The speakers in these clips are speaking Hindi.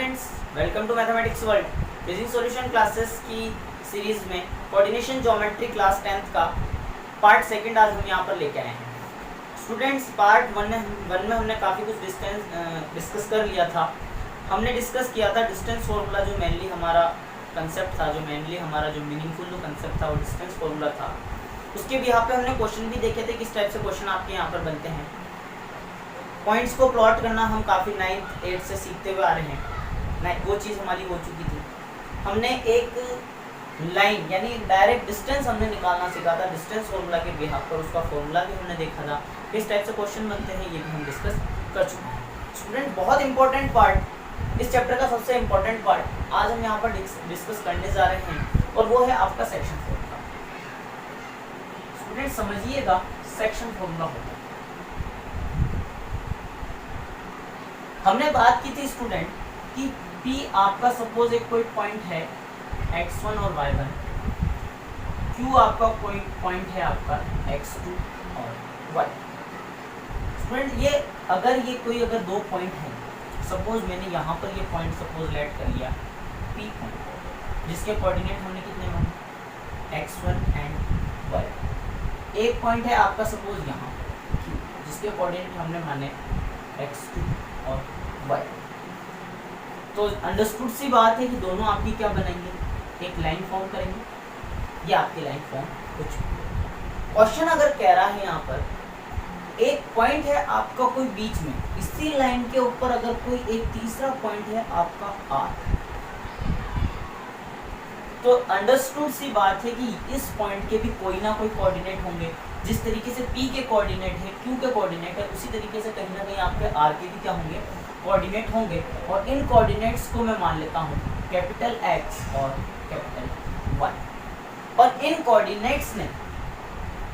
Students, welcome to mathematics world. Physics solution classes की सीरीज में कोऑर्डिनेशन ज्योमेट्री क्लास 10th का पार्ट सेकंड आज हम यहाँ पर लेके आए हैं। स्टूडेंट्स, पार्ट वन में हमने काफ़ी कुछ डिस्कस कर लिया था। हमने डिस्कस किया था डिस्टेंस फार्मूला, जो मेनली हमारा कंसेप्ट था, जो मेनली हमारा जो मीनिंगफुल जो कंसेप्ट था वो डिस्टेंस फार्मूला था। उसके भी यहाँ पे हमने क्वेश्चन भी देखे थे, किस टाइप से क्वेश्चन आपके यहाँ पर बनते हैं। पॉइंट्स को प्लॉट करना हम काफ़ी 9th 8th से सीखते हुए आ रहे हैं। वो चीज़ हमारी हो चुकी थी। हमने एक लाइन यानी डायरेक्ट डिस्टेंस हमने निकालना सीखा था डिस्टेंस फार्मूला के बिहाफ पर। उसका फार्मूला भी हमने देखा था, किस टाइप से क्वेश्चन बनते हैं ये भी हम डिस्कस कर चुके हैं। स्टूडेंट, बहुत इंपॉर्टेंट पार्ट, इस चैप्टर का सबसे इंपॉर्टेंट पार्ट आज हम यहाँ पर डिस्कस करने जा रहे हैं, और वो है आपका सेक्शन फार्मूला। स्टूडेंट समझिएगा, सेक्शन फार्मूला होता है। हमने बात की थी स्टूडेंट कि P आपका सपोज एक कोई पॉइंट है x1 और y1, Q आपका कोई पॉइंट है आपका x2 और y। स्टूडेंट, ये अगर दो पॉइंट हैं, सपोज मैंने यहाँ पर ये पॉइंट सपोज लेट कर लिया P पॉइंट, जिसके कोऑर्डिनेट हमने कितने माने x1 एंड y। एक पॉइंट है आपका सपोज यहाँ Q, जिसके कोऑर्डिनेट हमने माने x2 और y। तो अंडरस्टूड सी बात है कि दोनों आपकी क्या बनाएंगे, एक लाइन फॉर्म करेंगे। ये आपकी लाइन फॉर्म हो चुकी है। क्वेश्चन अगर कह रहा है यहाँ पर एक पॉइंट है आपका कोई बीच में, इसी लाइन के ऊपर अगर कोई एक तीसरा पॉइंट है आपका R, तो अंडरस्टूड सी बात है कि इस पॉइंट के भी कोई ना कोई कोऑर्डिनेट होंगे। जिस तरीके से P के कोऑर्डिनेट है, Q के कोऑर्डिनेट है, उसी तरीके से कहीं ना कहीं आपके R के भी क्या होंगे, कोऑर्डिनेट होंगे। और इन कोऑर्डिनेट्स को मैं मान लेता हूँ कैपिटल X और कैपिटल Y। और इन कोऑर्डिनेट्स ने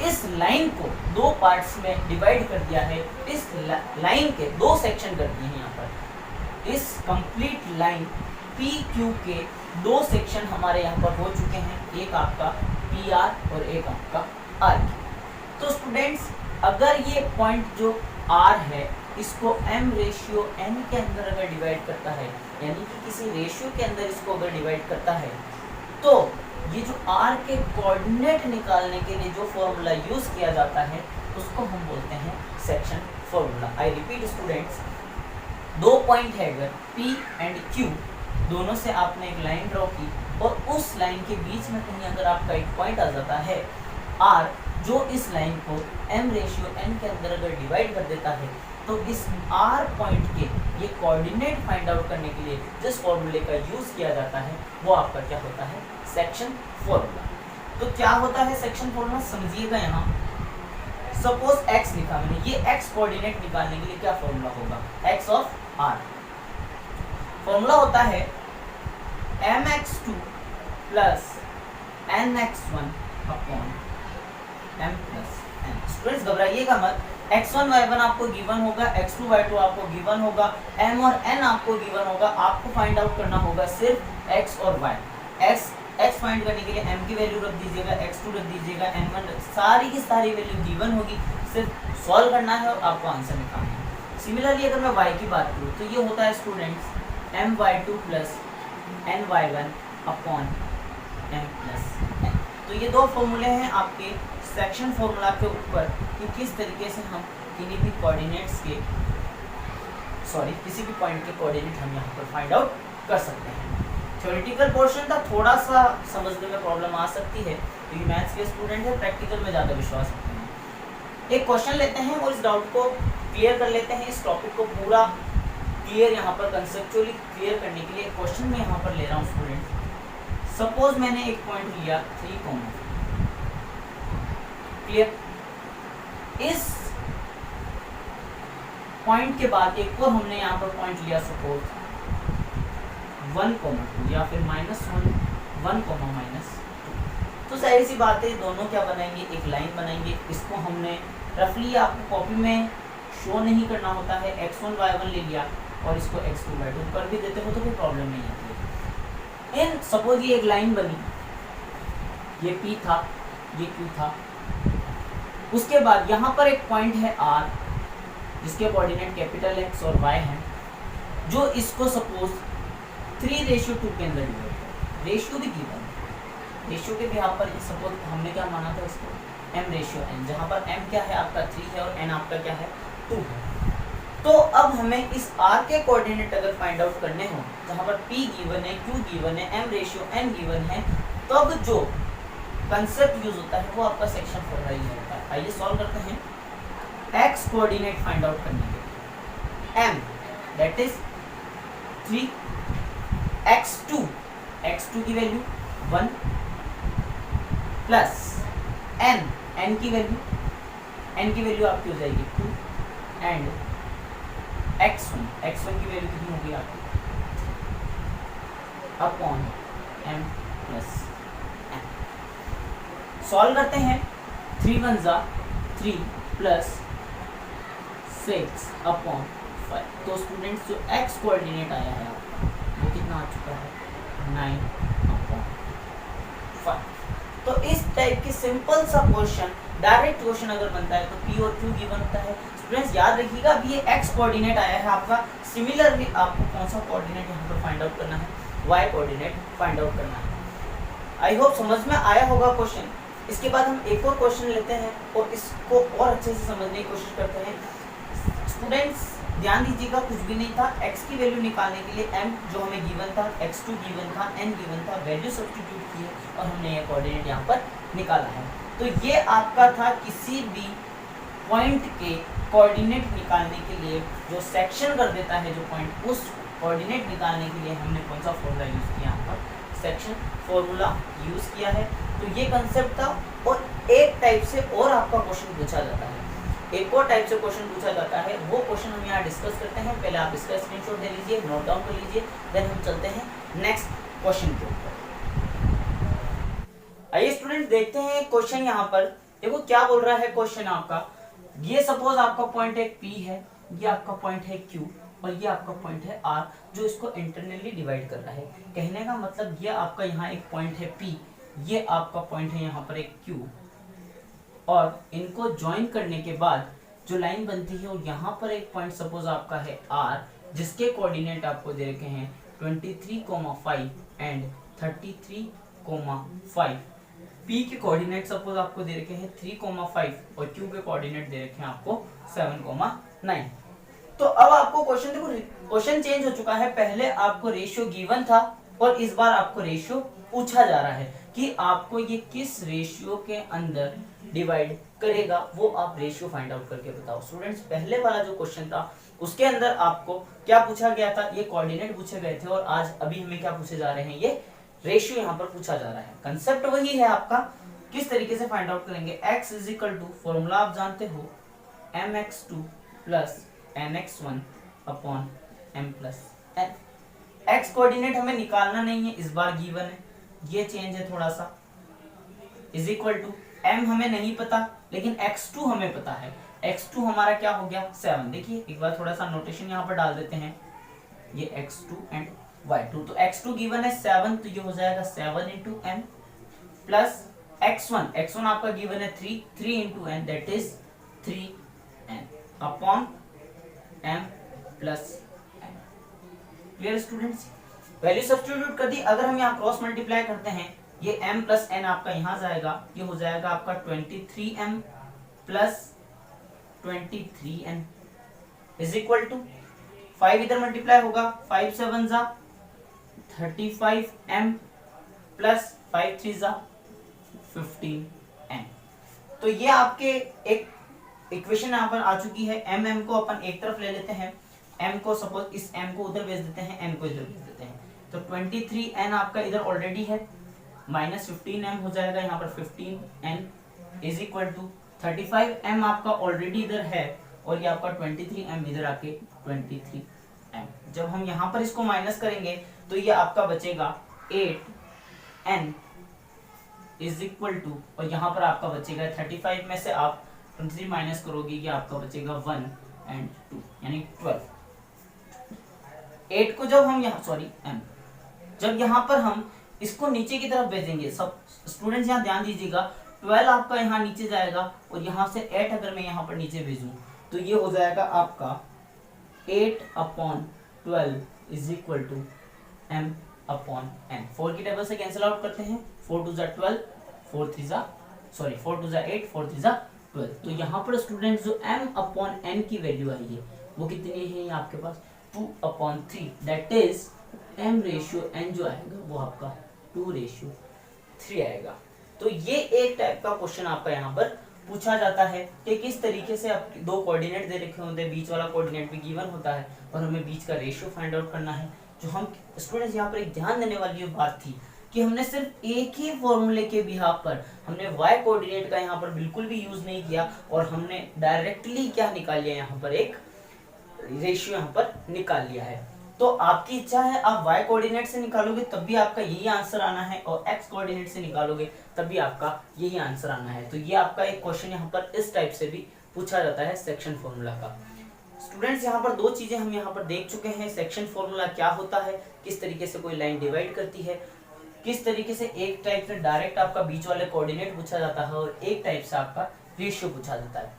इस लाइन को दो पार्ट्स में डिवाइड कर दिया है। इस लाइन के दो सेक्शन कर दिए हैं यहाँ पर। इस कंप्लीट लाइन PQ के दो सेक्शन हमारे यहाँ पर हो चुके हैं, एक आपका PR और एक आपका R। तो स्टूडेंट्स, अगर ये पॉइंट जो R है इसको m/n के अंदर अगर डिवाइड करता है, यानी कि किसी रेशियो के अंदर इसको अगर डिवाइड करता है, तो ये जो R के कोऑर्डिनेट निकालने के लिए जो फॉर्मूला यूज किया जाता है उसको हम बोलते हैं section formula. I repeat students, दो पॉइंट है अगर P एंड Q, दोनों से आपने एक लाइन ड्रॉ की और उस लाइन के बीच में कहीं अगर आपका एक पॉइंट आ जाता है R, जो इस लाइन को m/n के अंदर अगर डिवाइड कर देता है, तो इस R पॉइंट के ये कोऑर्डिनेट फाइंड आउट करने के लिए जिस फॉर्मूले का यूज किया जाता है वो आपका क्या होता है, सेक्शन फॉर्मूला। तो क्या होता है सेक्शन फॉर्मूला, समझिएगा। यहाँ सपोज x लिखा मैंने, ये x कोऑर्डिनेट निकालने के लिए क्या फॉर्मूला होगा, x ऑफ R। फॉर्मूला होता है mx2 plus nx1 upon m plus n। Students, घबराइएगा मत, x1 y1 आपको गिवन होगा, x2 y2 आपको गिवन होगा, m और n आपको गिवन होगा। आपको फाइंड आउट करना होगा सिर्फ x और y। x फाइंड करने के लिए m की वैल्यू रख दीजिएगा, x2 रख दीजिएगा, n1, सारी की सारी वैल्यू गिवन होगी, सिर्फ सॉल्व करना है और आपको आंसर निकालना है। सिमिलरली अगर मैं y की बात करूँ तो ये होता है students my2 plus ny1 upon m plus n। तो ये दो फॉर्मूले हैं आपके सेक्शन फॉर्मूला के ऊपर कि किस तरीके से हम किसी भी कोऑर्डिनेट्स के किसी भी पॉइंट के कोऑर्डिनेट हम यहाँ पर फाइंड आउट कर सकते हैं। थ्योरेटिकल पोर्शन था, थोड़ा सा समझने में प्रॉब्लम आ सकती है क्योंकि मैथ्स के स्टूडेंट है, प्रैक्टिकल में ज़्यादा विश्वास रखते हैं। एक क्वेश्चन लेते हैं और इस डाउट को क्लियर कर लेते हैं। इस टॉपिक को पूरा क्लियर यहाँ पर कंसेप्चुअली क्लियर करने के लिए एक क्वेश्चन मैं यहाँ पर ले रहा हूँ स्टूडेंट। सपोज मैंने एक पॉइंट लिया 3, क्लियर। इस पॉइंट के बाद एक और हमने यहाँ पर पॉइंट लिया सपोज 1, या फिर -1, 1, -2। तो जाहिर सी बात है दोनों क्या बनाएंगे, एक लाइन बनाएंगे। इसको हमने रफली आपको कॉपी में शो नहीं करना होता है, x1 y1 ले लिया और इसको x2 y2 कर भी देते हो तो कोई प्रॉब्लम नहीं आती है। सपोज ये एक लाइन बनी, ये P था, ये Q था। उसके बाद यहाँ पर एक पॉइंट है R, जिसके कोऑर्डिनेट कैपिटल X और Y हैं, जो इसको सपोज 3:2 के अंदर डिवाइड करें। रेशियो भी गिवन है, रेशियो के भी यहाँ पर सपोज हमने क्या माना था इसको m/n, जहाँ पर m क्या है आपका 3 है और n आपका क्या है 2 है। तो अब हमें इस r के कोऑर्डिनेट अगर फाइंड आउट करने हो, जहाँ पर p गिवन है, q गिवन है, m/n गिवन है, तब जो कंसेप्ट यूज होता है वो आपका सेक्शन फॉर्मूला यूज होता है। आइए सॉल्व करते हैं। x कोऑर्डिनेट फाइंड आउट करने के लिए m दैट इज 3, x2 की वैल्यू 1 प्लस n की वैल्यू आपकी हो जाएगी 2 एंड x1 की वैल्यू कितनी होगी आपकी upon m plus n। Solve करते हैं। 3 1 जा 3 प्लस 6 अपॉन 5। तो स्टूडेंट्स जो x कोऑर्डिनेट आया है आपका वो कितना आ चुका है 9 अपॉन 5। तो इस टाइप की सिंपल सा क्वेश्चन, डायरेक्ट क्वेश्चन अगर बनता है तो p और q गिवन होता है। स्टूडेंट्स याद रखिएगा अभी ये x कोऑर्डिनेट आया है आपका, सिमिलरली आपको कौन सा कोऑर्डिनेट यहाँ पर फाइंड आउट करना है, y कोऑर्डिनेट फाइंड आउट करना है। आई होप समझ में आया होगा क्वेश्चन। इसके बाद हम एक और क्वेश्चन लेते हैं और इसको और अच्छे से समझने की कोशिश करते हैं। स्टूडेंट्स ध्यान दीजिएगा, कुछ भी नहीं था, x की वैल्यू निकालने के लिए m जो हमें गिवन था, x2 गिवन था, n गिवन था, वैल्यू सब्स्टिट्यूट की है और हमने ये कोऑर्डिनेट यहाँ पर निकाला है। तो ये आपका था किसी भी पॉइंट के कोऑर्डिनेट निकालने के लिए जो सेक्शन कर देता है जो पॉइंट, उस कोऑर्डिनेट निकालने के लिए हमने कौन सा फॉर्मूला यूज किया यहाँ पर, सेक्शन फॉर्मूला यूज किया है। तो ये कंसेप्ट था। और एक टाइप से और आपका क्वेश्चन पूछा जाता है, एक और टाइप से क्वेश्चन पूछा जाता है, वो क्वेश्चन हम यहाँ डिस्कस करते हैं। पहले आप इसका स्क्रीनशॉट ले लीजिए, नोट डाउन कर लीजिए, देन हम चलते हैं नेक्स्ट क्वेश्चन के ऊपर। आइए स्टूडेंट देखते हैं क्वेश्चन। यहाँ पर देखो क्या बोल रहा है क्वेश्चन आपका। ये सपोज आपका पॉइंट एक P है, ये आपका पॉइंट है Q और ये आपका पॉइंट है R, जो इसको इंटरनली डिवाइड कर रहा है। कहने का मतलब ये आपका यहाँ एक पॉइंट है P, ये आपका पॉइंट है यहाँ पर एक Q, और इनको ज्वाइन करने के बाद जो लाइन बनती है और यहाँ पर एक पॉइंट सपोज आपका है R, जिसके कोऑर्डिनेट आपको दे रखे हैं 23,5 एंड 33,5। P के कोऑर्डिनेट सपोज आपको दे रखे हैं 3,5 और Q के कोऑर्डिनेट दे रखे हैं आपको 7,9। तो अब आपको क्वेश्चन देखो, क्वेश्चन चेंज हो चुका है। पहले आपको रेशियो गिवन था और इस बार आपको रेशियो पूछा जा रहा है कि आपको ये किस रेशियो के अंदर डिवाइड करेगा, वो आप रेशियो फाइंड आउट करके बताओ। स्टूडेंट्स पहले वाला जो क्वेश्चन था उसके अंदर आपको क्या पूछा गया था, ये कोऑर्डिनेट पूछे गए थे, और आज अभी हमें क्या पूछे जा रहे हैं, ये रेशियो यहाँ पर पूछा जा रहा है। कंसेप्ट वही है आपका, किस तरीके से फाइंड आउट करेंगे। x is equal to, formula आप जानते हो, mx2 plus nx1 upon m plus n। x coordinate हमें निकालना नहीं है, इस बार गिवन है, ये चेंज है थोड़ा सा, इज इक्वल टू m हमें नहीं पता लेकिन x2 हमें पता है। x2 हमारा क्या हो गया 7। देखिए एक बार थोड़ा सा नोटेशन यहाँ पर डाल देते हैं, ये x2 एंड y2। तो x2 गिवन है 7, तो ये हो जाएगा 7 इंटू m प्लस x1 आपका गिवन है 3 into n that is 3n upon m plus n। Clear students, value substitute कर दी। अगर हम यहाँ क्रॉस मल्टीप्लाई करते हैं, ये m प्लस n आपका यहाँ जाएगा, ये हो जाएगा आपका 23m plus 23n is equal to 5 इधर मल्टीप्लाई होगा, 5 7 जा 35m प्लस 5 3 जा 15n। तो ये आपके एक इक्वेशन यहाँ पर आ चुकी है। m को अपन एक तरफ ले लेते हैं, m को सपोज इस m को उधर भेज देते हैं, n को इधर भेज देते हैं, तो 23n आपका इधर ऑलरेडी है, माइनस 15m हो जाएगा यहाँ पर 15n is equal to 35m आपका ऑलरेडी इधर है और ये आपका 23m इधर आके 23m। जब हम यहाँ पर इसको माइनस करेंगे तो ये आपका बचेगा 8n इज इक्वल टू, और यहाँ पर आपका बचेगा 35 में से आप 23 माइनस करोगे, ये आपका बचेगा 1 एंड 2 यानी 12। 8 को जब हम यहाँ m जब यहाँ पर हम इसको नीचे की तरफ भेजेंगे, सब स्टूडेंट्स यहाँ ध्यान दीजिएगा, 12 आपका यहाँ नीचे जाएगा और यहाँ से 8 अगर मैं यहाँ पर नीचे भेजूं तो ये हो जाएगा आपका 8 upon 12 is equal to m upon n। 4 की टेबल से कैंसिल आउट करते हैं, 4 2 12, 4 3 4 2 8, 4 3 12। तो यहाँ पर स्टूडेंट जो m अपॉन n की वैल्यू आई है वो कितनी है आपके पास 2/3, that is m ratio n जो आएगा वो आपका 2/3 आएगा। तो ये एक टाइप का क्वेश्चन आपका यहाँ पर पूछा जाता है कि किस तरीके से आप दो कोऑर्डिनेट दे रखे होते हैं, बीच वाला कोऑर्डिनेट भी गिवन होता है और हमें बीच का रेशियो फाइंड आउट करना है। जो हम स्टूडेंट्स यहाँ पर एक ध्यान देने वाली बात थी कि हमने सिर्फ एक ही फॉर्मूले के बिहाफ पर हमने y कोऑर्डिनेट का यहाँ पर बिल्कुल भी यूज नहीं किया और हमने डायरेक्टली क्या निकाल लिया, यहाँ पर एक रेशियो यहाँ पर निकाल लिया है। तो आपकी इच्छा है आप y कोऑर्डिनेट से निकालोगे तब भी आपका यही आंसर आना है और x कोऑर्डिनेट से निकालोगे तब भी आपका यही आंसर आना है। तो ये आपका एक क्वेश्चन यहाँ पर इस टाइप से भी पूछा जाता है सेक्शन फॉर्मूला का। स्टूडेंट्स यहाँ पर दो चीजें हम यहाँ पर देख चुके हैं, सेक्शन फॉर्मूला क्या होता है, किस तरीके से कोई लाइन डिवाइड करती है, किस तरीके से एक टाइप से डायरेक्ट आपका बीच वाले कोऑर्डिनेट पूछा जाता है और एक टाइप से आपका रेशियो पूछा जाता है।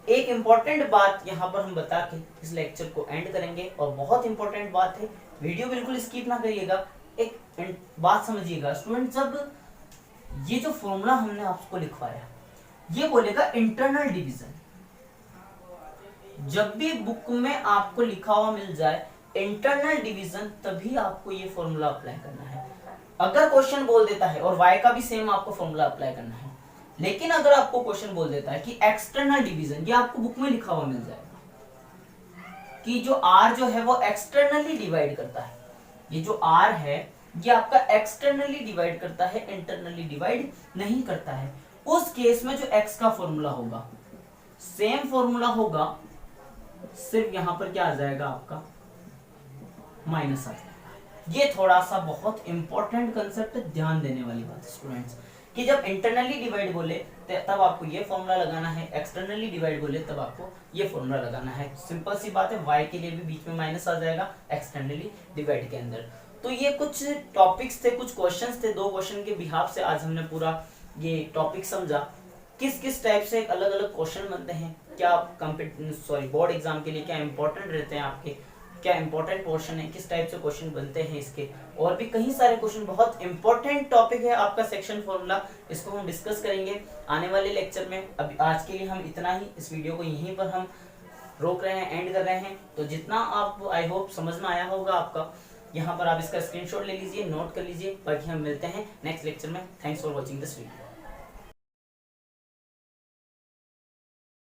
एक इंपॉर्टेंट बात यहाँ पर हम बता के इस लेक्चर को एंड करेंगे और बहुत इंपॉर्टेंट बात है, वीडियो बिल्कुल स्किप ना करिएगा, एक बात समझिएगा स्टूडेंट, जब ये जो फॉर्मूला हमने आपको लिखवाया ये बोलेगा इंटरनल डिवीजन, जब भी बुक में आपको लिखा हुआ मिल जाए इंटरनल डिवीजन तभी आपको ये फॉर्मूला अप्लाई करना है। अगर क्वेश्चन बोल देता है और y का भी सेम आपको फॉर्मूला अप्लाई करना है, लेकिन अगर आपको क्वेश्चन बोल देता है कि एक्सटर्नल डिवीजन, ये आपको बुक में लिखा हुआ मिल जाएगा कि जो r जो है वो एक्सटर्नली डिवाइड करता है, ये जो r है ये आपका एक्सटर्नली डिवाइड करता है, इंटरनली डिवाइड नहीं करता है। उस केस में जो x का फॉर्मूला होगा सेम फॉर्मूला होगा, सिर्फ यहां पर क्या आ जाएगा आपका माइनस आ जाएगा। ये थोड़ा सा बहुत इंपॉर्टेंट कंसेप्ट, ध्यान देने वाली बात है स्टूडेंट्स कि जब इंटरनली डिवाइड बोले तब आपको ये फॉर्मूला लगाना है, एक्सटर्नली डिवाइड बोले तब आपको ये फॉर्मूला लगाना है। सिंपल सी बात है, y के लिए भी बीच में माइनस आ जाएगा एक्सटर्नली डिवाइड के अंदर। तो ये कुछ टॉपिक्स थे, कुछ क्वेश्चंस थे, दो क्वेश्चन के बिहाफ से आज हमने पूरा ये टॉपिक समझा, किस किस टाइप से अलग अलग क्वेश्चन बनते हैं, क्या बोर्ड एग्जाम के लिए क्या इंपॉर्टेंट रहते हैं, आपके क्या इंपॉर्टेंट पोर्शन है, किस टाइप से क्वेश्चन बनते हैं इसके, और भी कई सारे क्वेश्चन। बहुत इंपॉर्टेंट टॉपिक है आपका सेक्शन फॉर्मूला, इसको हम डिस्कस करेंगे आने वाले लेक्चर में। अभी आज के लिए हम इतना ही, इस वीडियो को यहीं पर हम रोक रहे हैं, एंड कर रहे हैं। तो जितना आप आई होप समझ में आया होगा आपका, यहाँ पर आप इसका स्क्रीनशॉट ले लीजिए, नोट कर लीजिए। बाकी हम मिलते हैं नेक्स्ट लेक्चर में। Thanks for watching this video.